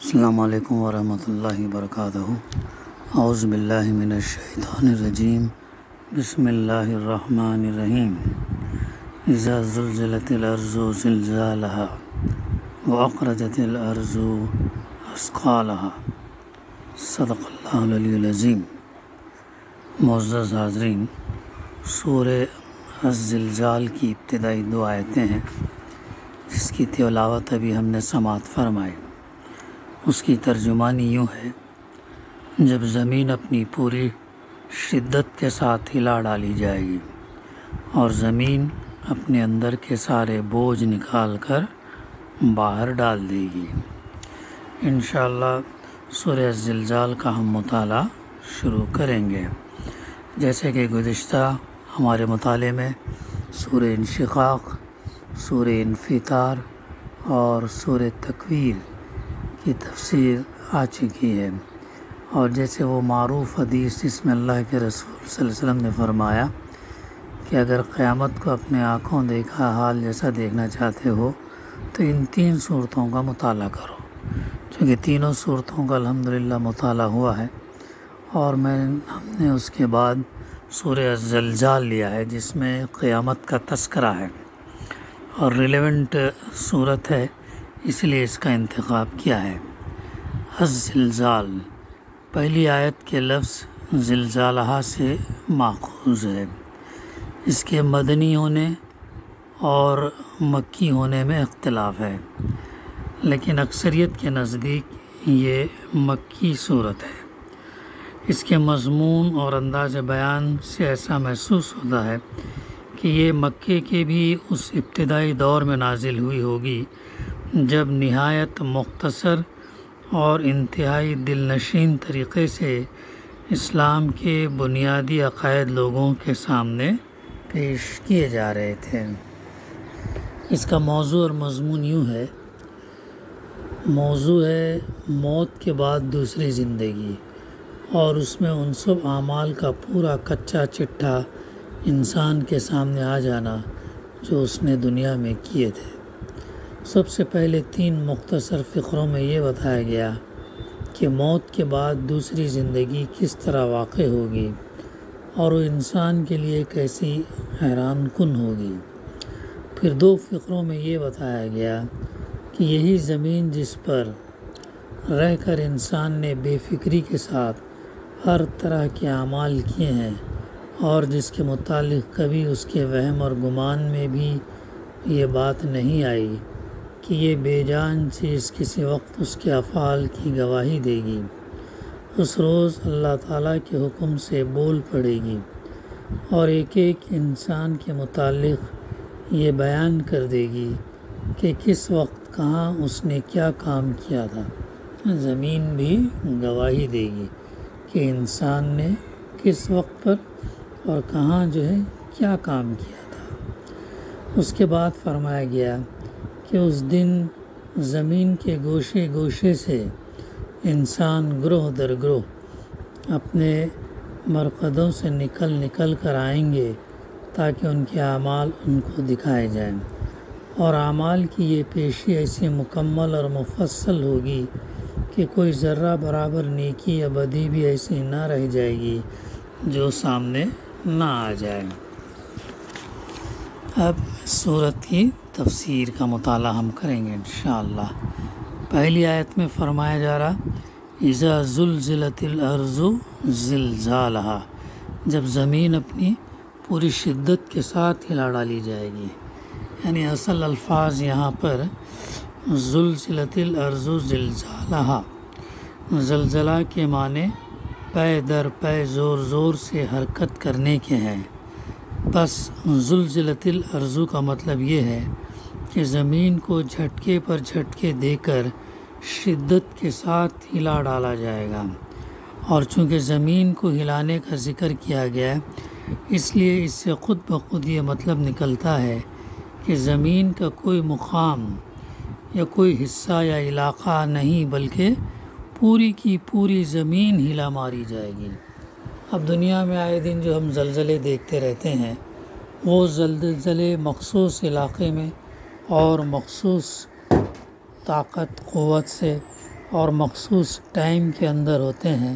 السلام علیکم ورحمۃ اللہ وبرکاتہ۔ اعوذ باللہ من الشیطان الرجیم، بسم اللہ الرحمن الرحیم۔ اذا زلزلت الارض زلزالها واخرجت الارض اثقالها۔ صدق اللہ العلی العظیم۔ معزز حاضرین، سورہ الزلزال کی ابتدائی دو آیتیں ہیں جس کی تلاوت ابھی ہم نے سماعت فرمائی۔ اس کی ترجمانی یوں ہے: جب زمین اپنی پوری شدت کے ساتھ ہلا ڈالی جائے گی اور زمین اپنے اندر کے سارے بوجھ نکال کر باہر ڈال دے گی۔ انشاءاللہ سورہ الزلزال کا ہم مطالعہ شروع کریں گے۔ جیسے کہ گزشتہ ہمارے مطالعے میں سورہ انشقاق، سورہ انفطار اور سورہ تکویر کی تفسیر آ چکی ہے، اور جیسے وہ معروف حدیث جس میں اللہ کے رسول صلی اللہ علیہ وسلم نے فرمایا کہ اگر قیامت کو اپنے آنکھوں دیکھا حال جیسا دیکھنا چاہتے ہو تو ان تین صورتوں کا مطالعہ کرو۔ چونکہ تینوں صورتوں کا الحمدللہ مطالعہ ہوا ہے، اور ہم نے اس کے بعد سورہ الزلزال لیا ہے جس میں قیامت کا تذکرہ ہے اور ریلیونٹ صورت ہے، اس لیے اس کا انتخاب کیا ہے۔ الزلزال پہلی آیت کے لفظ زلزالہ سے ماخوذ ہے۔ اس کے مدنی ہونے اور مکی ہونے میں اختلاف ہے، لیکن اکثریت کے نزدیک یہ مکی صورت ہے۔ اس کے مضمون اور انداز بیان سے ایسا محسوس ہوتا ہے کہ یہ مکے کے بھی اس ابتدائی دور میں نازل ہوئی ہوگی جب نہایت مختصر اور انتہائی دل نشین طریقے سے اسلام کے بنیادی عقائد لوگوں کے سامنے پیش کیے جا رہے تھے۔ اس کا موضوع اور مضمون یوں ہے: موضوع ہے موت کے بعد دوسری زندگی، اور اس میں ان سب اعمال کا پورا کچا چٹھا انسان کے سامنے آ جانا جو اس نے دنیا میں کیے تھے۔ سب سے پہلے تین مختصر فقروں میں یہ بتایا گیا کہ موت کے بعد دوسری زندگی کس طرح واقع ہوگی اور وہ انسان کے لیے کیسی حیران کن ہوگی۔ پھر دو فقروں میں یہ بتایا گیا کہ یہی زمین جس پر رہ کر انسان نے بے فکری کے ساتھ ہر طرح کے اعمال کیے ہیں، اور جس کے متعلق کبھی اس کے وہم اور گمان میں بھی یہ بات نہیں آئی کہ یہ بے جان چیز کسی وقت اس کے افعال کی گواہی دے گی، اس روز اللہ تعالیٰ کے حکم سے بول پڑے گی اور ایک ایک انسان کے متعلق یہ بیان کر دے گی کہ کس وقت کہاں اس نے کیا کام کیا تھا۔ زمین بھی گواہی دے گی کہ انسان نے کس وقت پر اور کہاں کیا کام کیا تھا۔ اس کے بعد فرمایا گیا کہ اس دن زمین کے گوشے گوشے سے انسان گروہ در گروہ اپنے مرقدوں سے نکل کر آئیں گے تاکہ ان کے اعمال ان کو دکھائے جائیں، اور اعمال کی یہ پیشی ایسی مکمل اور مفصل ہوگی کہ کوئی ذرہ برابر نیکی یا بدی بھی ایسی نہ رہ جائے گی جو سامنے نہ آ جائے۔ اب سورت کی تفسیر کا مطالعہ ہم کریں گے انشاءاللہ۔ پہلی آیت میں فرمایا جا رہا: اذا زلزلت الارض زلزالها، جب زمین اپنی پوری شدت کے ساتھ ہلا ڈالی جائے گی۔ یعنی اصل الفاظ یہاں پر زلزلت الارض زلزالها، زلزلہ کے معنی پے در پے زور زور سے حرکت کرنے کے ہیں۔ بس زلزلت الارض کا مطلب یہ ہے کہ زمین کو جھٹکے پر جھٹکے دے کر شدت کے ساتھ ہلا ڈالا جائے گا، اور چونکہ زمین کو ہلانے کا ذکر کیا گیا ہے اس لیے اس سے خود بخود یہ مطلب نکلتا ہے کہ زمین کا کوئی مقام یا کوئی حصہ یا علاقہ نہیں، بلکہ پوری کی پوری زمین ہلا ماری جائے گی۔ اب دنیا میں آئے دن جو ہم زلزلے دیکھتے رہتے ہیں، وہ زلزلے مخصوص علاقے میں اور مخصوص طاقت قوت سے اور مخصوص ٹائم کے اندر ہوتے ہیں،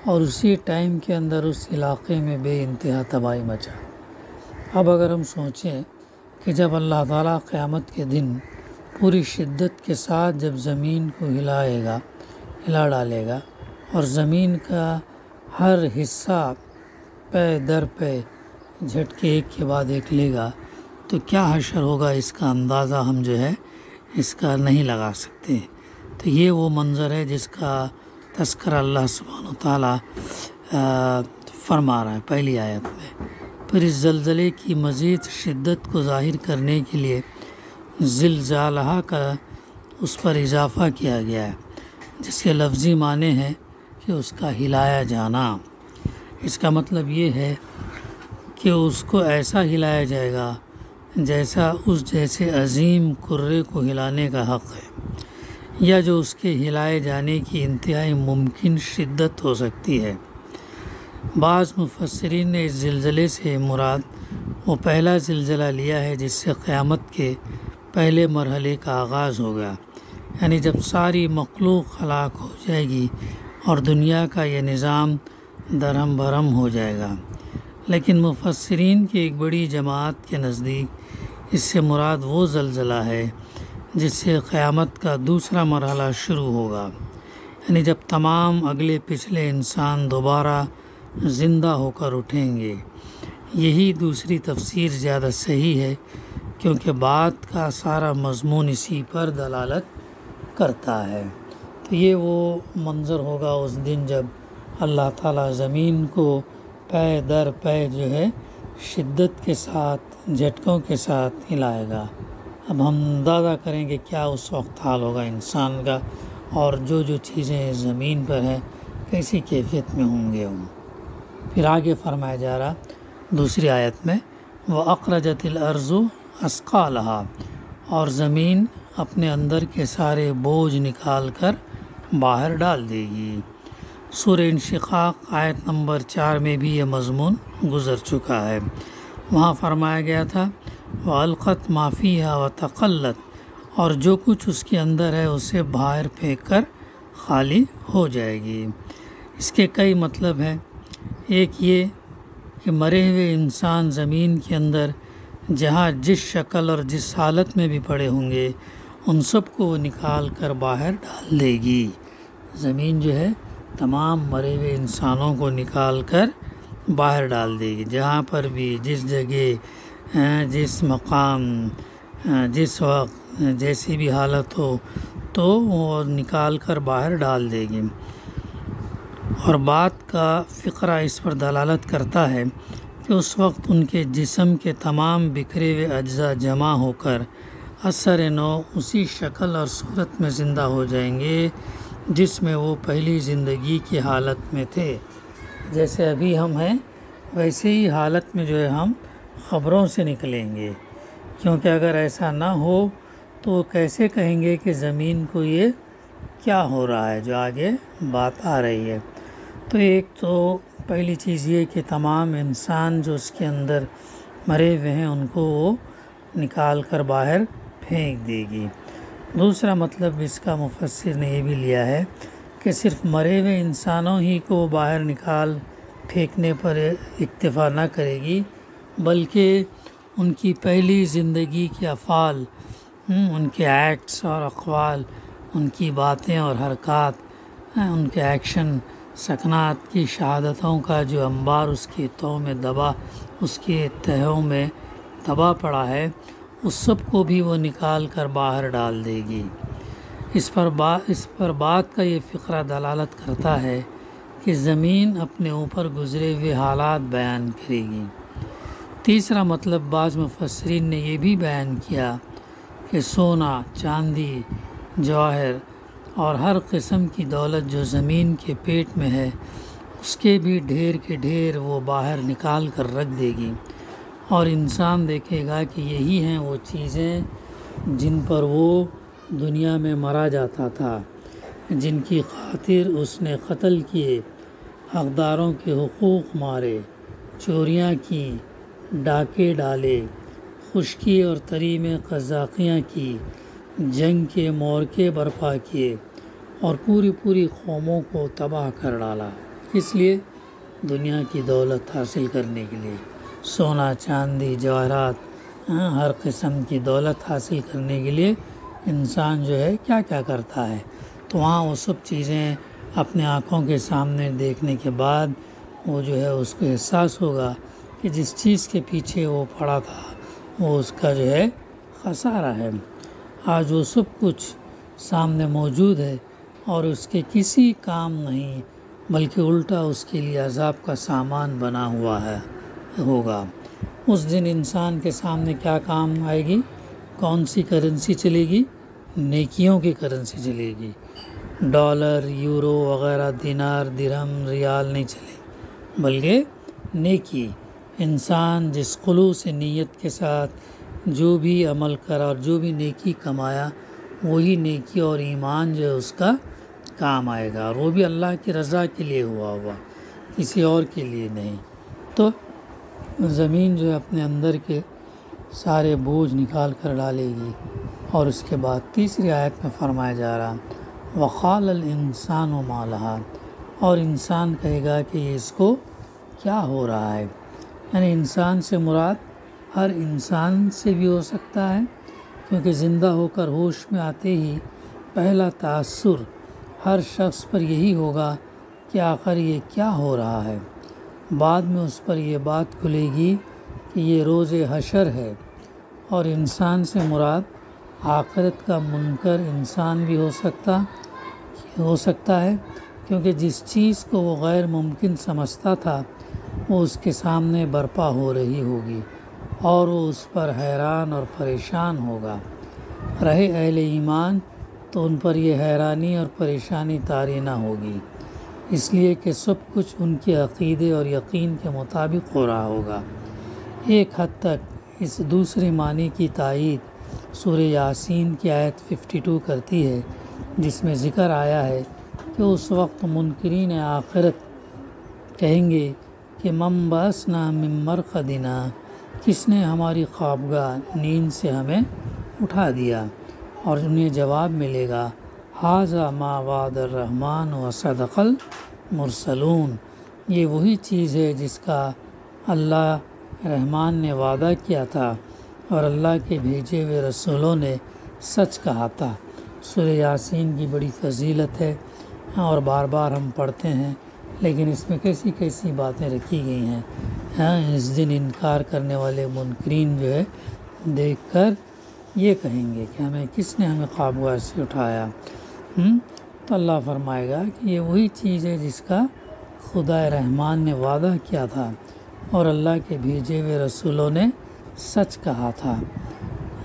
اور اسی ٹائم کے اندر اس علاقے میں بے انتہا تباہی مچا۔ اب اگر ہم سوچیں کہ جب اللہ تعالیٰ قیامت کے دن پوری شدت کے ساتھ جب زمین کو ہلا ڈالے گا اور زمین کا ہر حصہ پے در پے جھٹکے ایک کے بعد ایک لے گا، تو کیا حشر ہوگا، اس کا اندازہ ہم اس کا نہیں لگا سکتے۔ تو یہ وہ منظر ہے جس کا تذکرہ اللہ سبحانہ وتعالیٰ فرما رہا ہے پہلی آیت میں۔ پھر اس زلزلے کی مزید شدت کو ظاہر کرنے کے لیے زلزالہ کا اس پر اضافہ کیا گیا ہے، جس کے لفظی معنی ہے کہ اس کا ہلایا جانا۔ اس کا مطلب یہ ہے کہ اس کو ایسا ہلایا جائے گا جیسے عظیم کرے کو ہلانے کا حق ہے، یا جو اس کے ہلائے جانے کی انتہائی ممکن شدت ہو سکتی ہے۔ بعض مفسرین نے اس زلزلے سے مراد وہ پہلا زلزلہ لیا ہے جس سے قیامت کے پہلے مرحلے کا آغاز ہوگا، یعنی جب ساری مخلوق ہلاک ہو جائے گی اور دنیا کا یہ نظام درہم برہم ہو جائے گا۔ لیکن مفسرین کی ایک بڑی جماعت کے نزدیک اس سے مراد وہ زلزلہ ہے جس سے قیامت کا دوسرا مرحلہ شروع ہوگا، یعنی جب تمام اگلے پچھلے انسان دوبارہ زندہ ہو کر اٹھیں گے۔ یہی دوسری تفسیر زیادہ صحیح ہے، کیونکہ بات کا سارا مضمون اسی پر دلالت کرتا ہے۔ تو یہ وہ منظر ہوگا اس دن جب اللہ تعالیٰ زمین کو پے در پے شدت کے ساتھ جھٹکوں کے ساتھ ہلائے گا۔ اب ہم اندازہ کریں کہ کیا اس وقت حال ہوگا انسان کا، اور جو چیزیں زمین پر ہیں کیسی کیفیت میں ہوں گے ہم۔ پھر آگے فرمایا جا رہا دوسری آیت میں، وَأَخْرَجَتِ الْأَرْضُ أَثْقَالَهَا، اور زمین اپنے اندر کے سارے بوجھ نکال کر باہر ڈال دے گی۔ سورہ انشقاق آیت نمبر 4 میں بھی یہ مضمون گزر چکا ہے۔ وہاں فرمایا گیا تھا وَأَلْقَتْ مَا فِيهَا وَتَخَلَّتْ، اور جو کچھ اس کے اندر ہے اسے باہر پھینک کر خالی ہو جائے گی۔ اس کے کئی مطلب ہیں۔ ایک یہ کہ مرے ہوئے انسان زمین کے اندر جہاں جس شکل اور جس حالت میں بھی پڑے ہوں گے ان سب کو وہ نکال کر باہر ڈال دے گی۔ زمین تمام مرے ہوئے انسانوں کو نکال کر باہر ڈال دے گی، جہاں پر بھی جس جگہ جس مقام جس وقت جیسی بھی حالت ہو تو وہ نکال کر باہر ڈال دے گی۔ اور بات کا فقرہ اس پر دلالت کرتا ہے کہ اس وقت ان کے جسم کے تمام بکھرے ہوئے اجزاء جمع ہو کر اثر نو اسی شکل اور صورت میں زندہ ہو جائیں گے جس میں وہ پہلی زندگی کی حالت میں تھے۔ جیسے ابھی ہم ہیں ویسے ہی حالت میں ہم خبروں سے نکلیں گے، کیونکہ اگر ایسا نہ ہو تو کیسے کہیں گے کہ زمین کو یہ کیا ہو رہا ہے، جو آگے بات آ رہی ہے۔ تو ایک تو پہلی چیز یہ کہ تمام انسان جو اس کے اندر مرے ہوئے ہیں ان کو وہ نکال کر باہر پھینک دے گی۔ دوسرا مطلب اس کا مفسر نے یہ بھی لیا ہے کہ صرف مرے ہوئے انسانوں ہی کو باہر نکال پھینکنے پر اکتفا نہ کرے گی، بلکہ ان کی پہلی زندگی کے افعال، ان کے ایکٹس اور اقوال، ان کی باتیں اور حرکات، ان کے ایکشن سکنات کی شہادتوں کا جو انبار اس کی تہوں میں دبا اس کے تہوں میں دبا پڑا ہے، اس سب کو بھی وہ نکال کر باہر ڈال دے گی۔ اس پر بات کا یہ فقرہ دلالت کرتا ہے کہ زمین اپنے اوپر گزرے ہوئے حالات بیان کرے گی۔ تیسرا مطلب بعض مفسرین نے یہ بھی بیان کیا کہ سونا، چاندی، جواہر اور ہر قسم کی دولت جو زمین کے پیٹ میں ہے اس کے بھی ڈھیر کے ڈھیر وہ باہر نکال کر رکھ دے گی، اور انسان دیکھے گا کہ یہی ہیں وہ چیزیں جن پر وہ دنیا میں مرا جاتا تھا، جن کی خاطر اس نے قتل کیے، حقداروں کے حقوق مارے، چوریاں کی، ڈاکے ڈالے، خشکی اور تری میں قزاقیاں کی، جنگ کے مورکے برپا کیے، اور پوری قوموں کو تباہ کر ڈالا۔ اس لیے دنیا کی دولت حاصل کرنے کے لیے، سونا چاندی جواہرات، ہر قسم کی دولت حاصل کرنے کے لیے انسان جو ہے کیا کیا کرتا ہے، تو وہاں وہ سب چیزیں اپنے آنکھوں کے سامنے دیکھنے کے بعد وہ جو ہے اس کو احساس ہوگا کہ جس چیز کے پیچھے وہ پڑا تھا وہ اس کا جو ہے خسارہ ہے۔ آج وہ سب کچھ سامنے موجود ہے اور اس کے کسی کام نہیں، بلکہ الٹا اس کے لیے عذاب کا سامان بنا ہوا ہوگا۔ اس دن انسان کے سامنے کیا کام آئے گی؟ کون سی کرنسی چلے گی؟ نیکیوں کی کرنسی چلے گی۔ ڈالر، یورو وغیرہ، دینار، درہم، ریال نہیں چلے، بلکہ نیکی۔ انسان جس خلوص نیت کے ساتھ جو بھی عمل کرا اور جو بھی نیکی کمایا، وہی نیکی اور ایمان جو ہے اس کا کام آئے گا، اور وہ بھی اللہ کی رضا کے لیے ہوا کسی اور کے لیے نہیں۔ تو زمین جو ہے اپنے اندر کے سارے بوجھ نکال کر ڈالے گی۔ اور اس کے بعد تیسری آیت میں فرمایا جا رہا وَقَالَ الْإِنسَانُ مَا لَهَا، اور انسان کہے گا کہ یہ اس کو کیا ہو رہا ہے۔ یعنی انسان سے مراد ہر انسان سے بھی ہو سکتا ہے، کیونکہ زندہ ہو کر ہوش میں آتے ہی پہلا تاثر ہر شخص پر یہی ہوگا کہ آخر یہ کیا ہو رہا ہے۔ بعد میں اس پر یہ بات کھلے گی کہ یہ روز حشر ہے، اور انسان سے مراد آخرت کا منکر انسان بھی ہو سکتا ہے، کیونکہ جس چیز کو وہ غیر ممکن سمجھتا تھا وہ اس کے سامنے برپا ہو رہی ہوگی، اور وہ اس پر حیران اور پریشان ہوگا۔ رہے اہل ایمان تو ان پر یہ حیرانی اور پریشانی طاری نہ ہوگی، اس لیے کہ سب کچھ ان کے عقیدے اور یقین کے مطابق ہو رہا ہوگا۔ ایک حد تک اس دوسرے معنی کی تائید سورہ یاسین کی آیت 52 کرتی ہے، جس میں ذکر آیا ہے کہ اس وقت منکرین آخرت کہیں گے کہ من بعثنا من مرقدنا، کس نے ہماری خوابگاہ نیند سے ہمیں اٹھا دیا، اور انہیں جواب ملے گا ھذا ما وعد الرحمن وصدق المرسلون، یہ وہی چیز ہے جس کا اللہ رحمان نے وعدہ کیا تھا اور اللہ کے بھیجے ہوئے رسولوں نے سچ کہا تھا۔ سورہ یاسین کی بڑی فضیلت ہے اور بار بار ہم پڑھتے ہیں، لیکن اس میں کیسی کیسی باتیں رکھی گئی ہیں۔ اس دن انکار کرنے والے منکرین جو ہے دیکھ کر یہ کہیں گے کہ کس نے ہمیں خوابگاہ سے اٹھایا۔ تو اللہ فرمائے گا کہ یہ وہی چیز ہے جس کا خدا رحمان نے وعدہ کیا تھا اور اللہ کے بھیجے ہوئے رسولوں نے سچ کہا تھا۔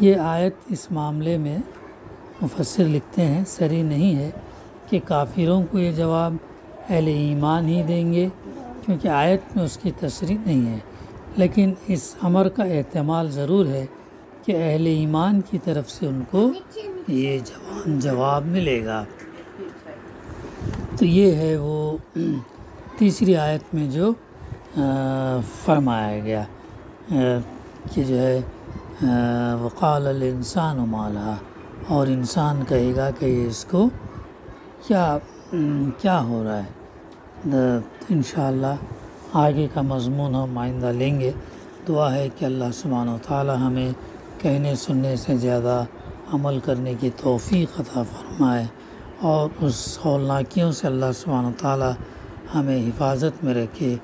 یہ آیت اس معاملے میں مفسر لکھتے ہیں صریح نہیں ہے کہ کافروں کو یہ جواب اہل ایمان ہی دیں گے، کیونکہ آیت میں اس کی تصریح نہیں ہے، لیکن اس امر کا احتمال ضرور ہے کہ اہل ایمان کی طرف سے ان کو یہ جواب ملے گا۔ تو یہ ہے وہ تیسری آیت میں جو فرمایا گیا کہ جو ہے وقال الانسان ما لها، اور انسان کہے گا کہ اس کو کیا ہو رہا ہے۔ انشاءاللہ آگے کا مضمون ہم آئندہ لیں گے۔ دعا ہے کہ اللہ سبحانہ و تعالی ہمیں کہنے سننے سے زیادہ عمل کرنے کی توفیق عطا فرمائے، اور اس ہولناکیوں سے اللہ سبحانہ و تعالی ہمیں حفاظت میں رکھے،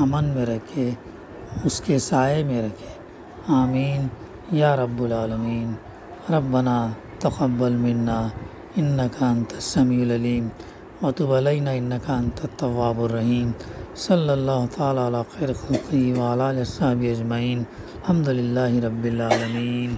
امن میں رکھے، اس کے سائے میں رکھے۔ آمین یا رب العالمین۔ ربنا تقبل منا انک انت السمیع العلیم وتب علینا انک انت التواب الرحیم۔ صلی اللہ تعالی علی خیر خلقہ وعلی آلہ وصحبہ اجمعین۔ الحمد للہ رب العالمین۔